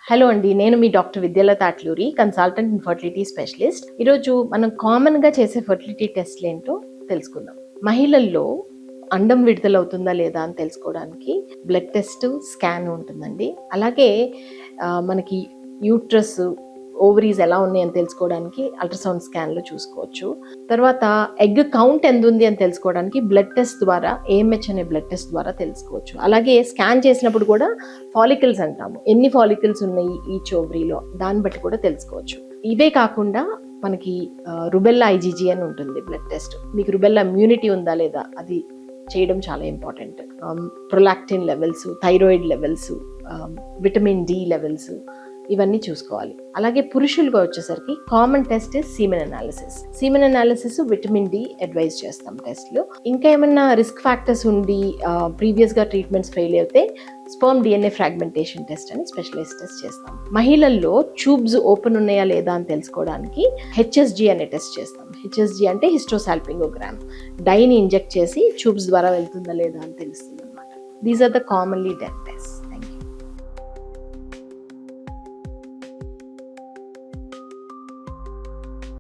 Hello అండి, నేను మీ doctor Vidyalatha Atluri, consultant in fertility specialist. ఈరోజు మనం కామన్గా చేసే ఫర్టిలిటీ టెస్ట్లు ఏంటో తెలుసుకుందాం. మహిళల్లో అండం విడుదలవుతుందా లేదా అని తెలుసుకోవడానికి బ్లడ్ టెస్ట్, స్కాన్ ఉంటుందండి. అలాగే మనకి యూట్రస్, ఓవరీస్ ఎలా ఉన్నాయి అని తెలుసుకోవడానికి అల్ట్రాసౌండ్ స్కాన్లో చూసుకోవచ్చు. తర్వాత ఎగ్ కౌంట్ ఎంత ఉంది అని తెలుసుకోవడానికి బ్లడ్ టెస్ట్ ద్వారా, ఏఎంహెచ్ అనే బ్లడ్ టెస్ట్ ద్వారా తెలుసుకోవచ్చు. అలాగే స్కాన్ చేసినప్పుడు కూడా ఫాలికల్స్ అంటాము, ఎన్ని ఫాలికల్స్ ఉన్నాయి ఈచ్ ఓవరీలో, దాన్ని బట్టి కూడా తెలుసుకోవచ్చు. ఇవే కాకుండా మనకి రుబెల్లా ఐజీజీ అని ఉంటుంది బ్లడ్ టెస్ట్. మీకు రుబెల్లా ఇమ్యూనిటీ ఉందా లేదా అది చేయడం చాలా important. Prolactin levels, thyroid levels, vitamin D levels, ఇవన్నీ చూసుకోవాలి. అలాగే పురుషులుగా వచ్చేసరికి common test semen analysis. Semen analysis, vitamin D advise చేస్తాం టెస్ట్లు. ఇంకా ఏమన్నా రిస్క్ ఫ్యాక్టర్స్ ఉండి ప్రీవియస్గా ట్రీట్మెంట్స్ ఫెయిల్ అయితే స్పర్మ్ డిఎన్ఏ ఫ్రాగ్మెంటేషన్ టెస్ట్ అని స్పెషలైజ్ టెస్ట్ చేస్తాం. మహిళల్లో ట్యూబ్స్ ఓపెన్ ఉన్నాయా లేదా అని తెలుసుకోవడానికి హెచ్ఎస్జి అనే టెస్ట్ చేస్తాం. హెచ్ఎస్జి అంటే హిస్టోసాల్పింగోగ్రామ్. డైని ఇంజెక్ట్ చేసి ట్యూబ్స్ ద్వారా వెళ్తుందా లేదా అని తెలుస్తుంది అనమాట. These are the commonly done test.